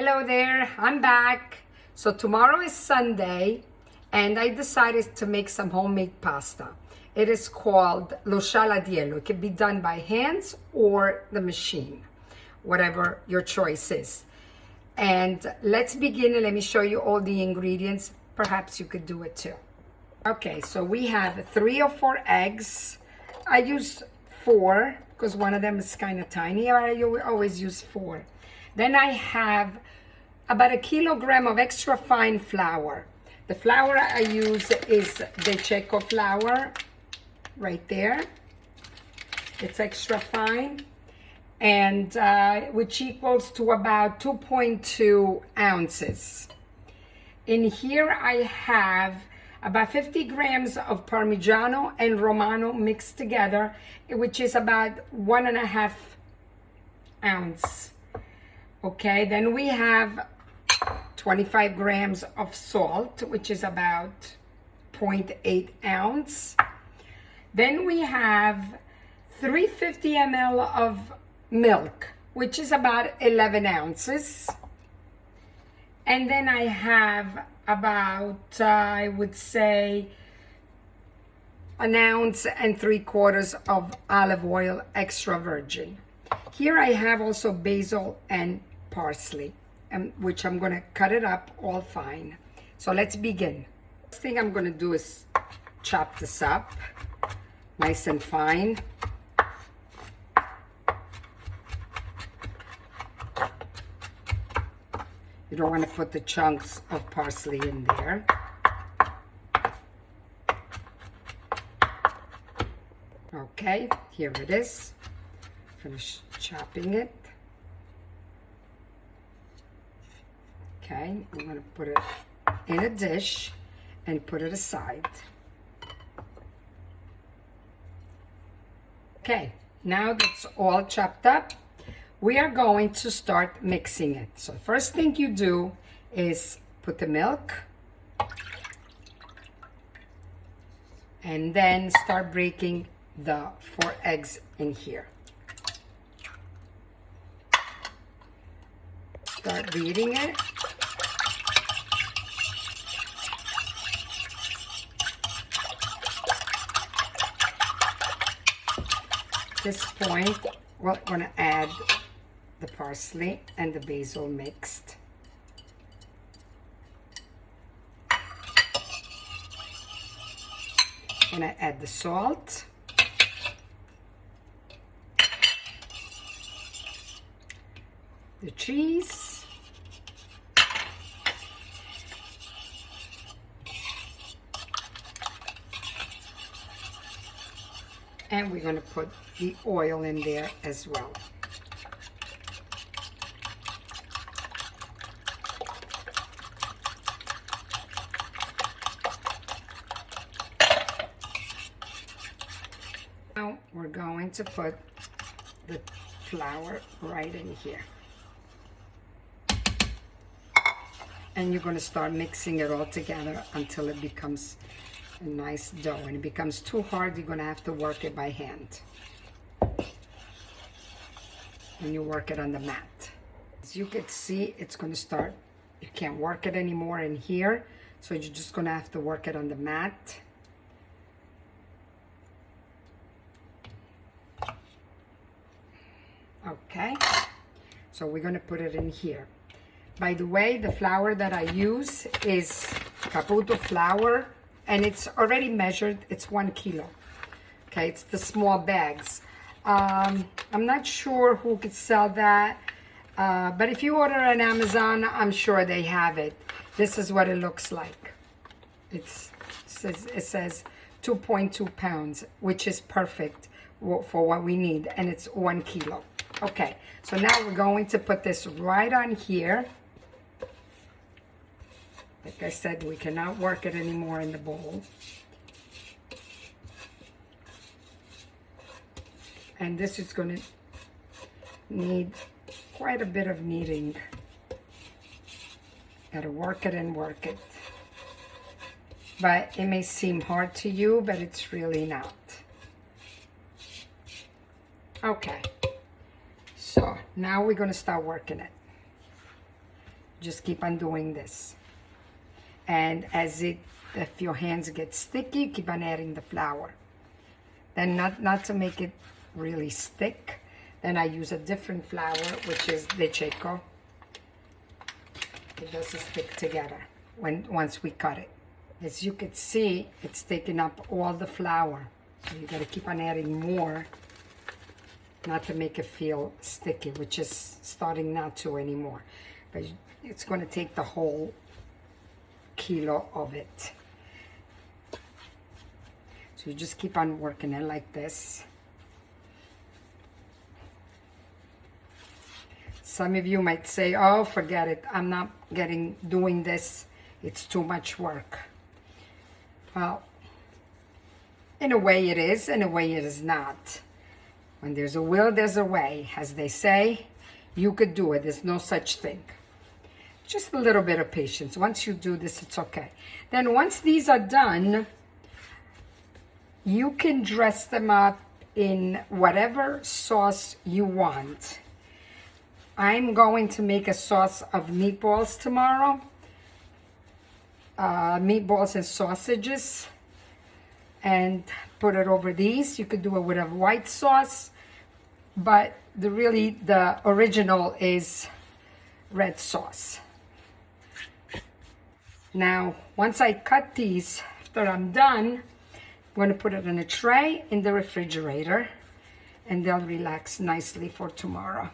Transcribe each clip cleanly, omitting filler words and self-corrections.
Hello there, I'm back. So tomorrow is Sunday and I decided to make some homemade pasta. It is called lo scialatielli. It can be done by hands or the machine, whatever your choice is. And let's begin and let me show you all the ingredients. Perhaps you could do it too. Okay, so we have 3 or 4 eggs. I use 4 because one of them is kind of tiny. I always use 4. Then I have about 1 kilogram of extra fine flour. The flour I use is the Checo flour, right there. It's extra fine, and which equals to about 2.2 ounces. In here I have about 50 grams of Parmigiano and Romano mixed together, which is about 1.5 ounce. Okay, then we have 25 grams of salt, which is about 0.8 ounce. Then we have 350 ml of milk, which is about 11 ounces. And then I have about, I would say, 1 ounce and 3/4 of olive oil extra virgin. Here I have also basil and parsley, which I'm going to cut it up all fine. So let's begin. First thing I'm going to do is chop this up nice and fine. You don't want to put the chunks of parsley in there. Okay, here it is. Finish chopping it. Okay, I'm going to put it in a dish and put it aside. Okay, now that's all chopped up, we are going to start mixing it. So first thing you do is put the milk and then start breaking the 4 eggs in here. Start beating it. At this point, we're going to add the parsley and the basil mixed. I'm going to add the salt. The cheese. And we're going to put the oil in there as well. Now we're going to put the flour right in here. And you're going to start mixing it all together until it becomes a nice dough. When it becomes too hard, you're going to have to work it by hand. And you work it on the mat. As you can see, it's going to start, you can't work it anymore in here, so you're just going to have to work it on the mat. Okay, so we're going to put it in here. By the way, the flour that I use is Caputo flour, and it's already measured. It's 1 kilo. Okay, it's the small bags. I'm not sure who could sell that, but if you order on Amazon, I'm sure they have it. This is what it looks like. It says 2.2 pounds, which is perfect for what we need, and it's 1 kilo. Okay, so now we're going to put this right on here. Like I said, we cannot work it anymore in the bowl. And this is going to need quite a bit of kneading. Got to work it and work it. But it may seem hard to you, but it's really not. Okay. So now we're going to start working it. Just keep on doing this. And if your hands get sticky, keep on adding the flour. Then not to make it really stick, then I use a different flour, which is de checo. It doesn't stick together once we cut it. As you can see, it's taking up all the flour. So you gotta keep on adding more, not to make it feel sticky, which is starting not to anymore. But it's gonna take the whole kilo of it. So you just keep on working it like this. Some of you might say, oh, forget it. I'm not doing this. It's too much work. Well, in a way it is, in a way it is not. When there's a will, there's a way. As they say, you could do it. There's no such thing. Just a little bit of patience. Once you do this, it's okay. Then once these are done, you can dress them up in whatever sauce you want. I'm going to make a sauce of meatballs tomorrow. Meatballs and sausages. And put it over these. You could do it with a white sauce. But the original is red sauce. Now, once I cut these, after I'm done, I'm going to put it in a tray in the refrigerator, and they'll relax nicely for tomorrow.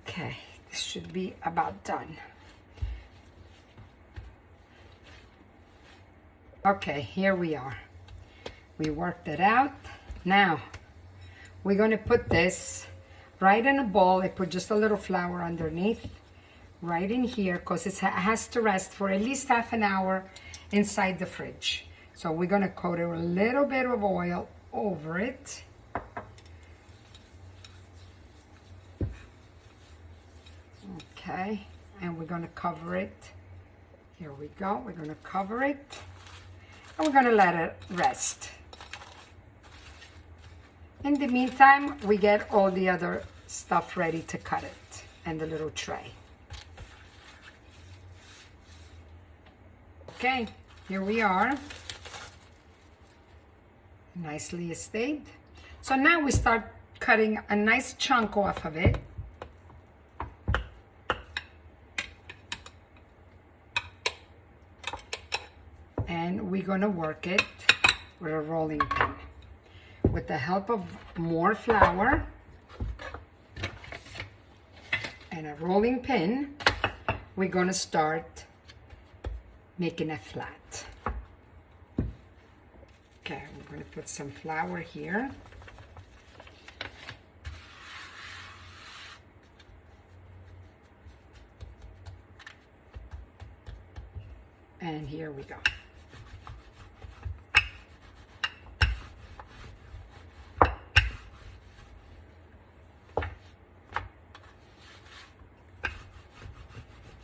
Okay, this should be about done. Okay, here we are. We worked it out. Now, we're going to put this right in a bowl. I put just a little flour underneath, right in here, because it has to rest for at least half an hour inside the fridge. So we're going to coat a little bit of oil over it. Okay, and we're going to cover it. Here we go. We're going to cover it, and we're going to let it rest. In the meantime, we get all the other stuff ready to cut it and the little tray. Okay, here we are. Nicely stayed. So now we start cutting a nice chunk off of it. And we're going to work it with a rolling pin. With the help of more flour and a rolling pin, we're going to start making it flat. Okay, we're going to put some flour here. And here we go.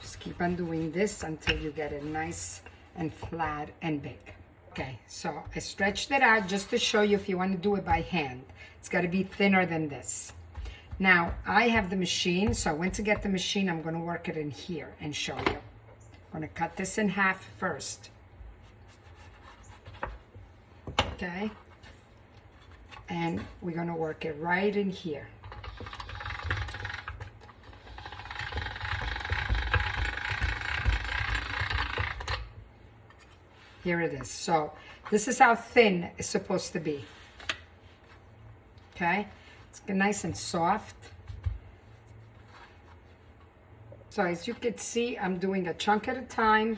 Just keep on doing this until you get it nice and flat and big. Okay, so I stretched it out just to show you if you want to do it by hand. It's got to be thinner than this. Now, I have the machine, so I went to get the machine. I'm going to work it in here and show you. I'm going to cut this in half first. Okay. And we're going to work it right in here. Here it is. So this is how thin it's supposed to be. Okay? It's nice and soft. So as you can see, I'm doing a chunk at a time,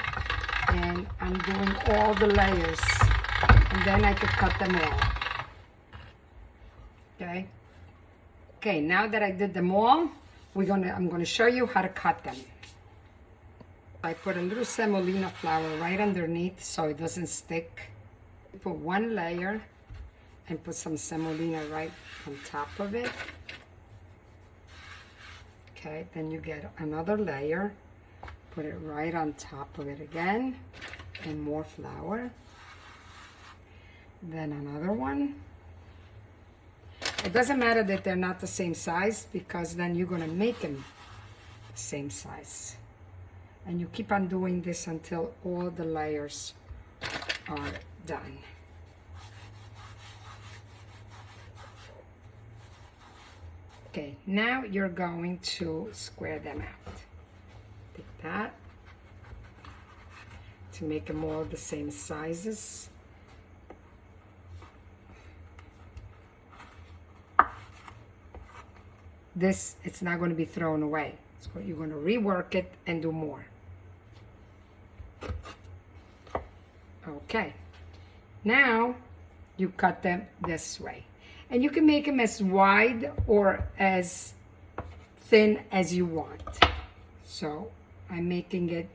and I'm doing all the layers, and then I could cut them all. Okay? Okay, now that I did them all, I'm gonna show you how to cut them. I put a little semolina flour right underneath so it doesn't stick. Put one layer and put some semolina right on top of it. Okay, then you get another layer. Put it right on top of it again, and more flour. Then another one. It doesn't matter that they're not the same size, because then you're gonna make them the same size. And you keep on doing this until all the layers are done. Okay, now you're going to square them out. Take that to make them all the same sizes. This, it's not going to be thrown away. So you're going to rework it and do more. Okay, now you cut them this way. And you can make them as wide or as thin as you want. So I'm making it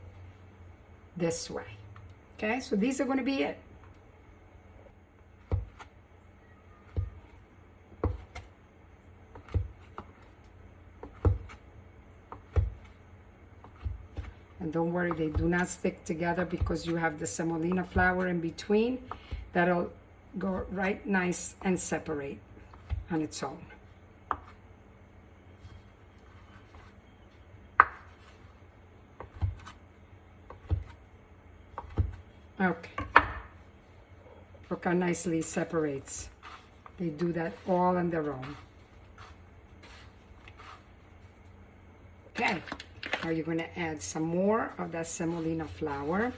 this way. Okay, so these are going to be it. And don't worry, they do not stick together because you have the semolina flour in between. That'll go right nice and separate on its own. Okay. Look how nicely it separates. They do that all on their own. Okay. Now you're going to add some more of that semolina flour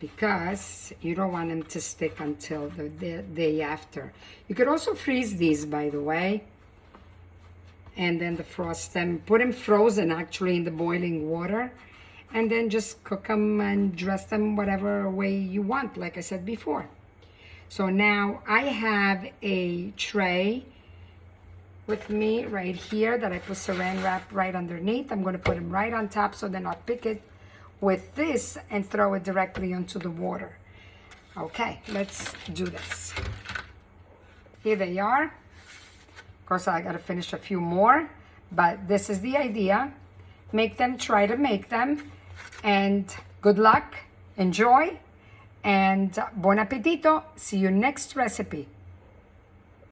because you don't want them to stick until the day after. You could also freeze these, by the way, and then defrost them. Put them frozen actually in the boiling water, and then just cook them and dress them whatever way you want, like I said before. So now I have a tray with me right here that I put saran wrap right underneath. I'm going to put them right on top so then I'll pick it with this and throw it directly into the water. Okay, let's do this. Here they are. Of course, I got to finish a few more, but this is the idea. Make them, try to make them, and good luck, enjoy, and buon appetito. See you next recipe.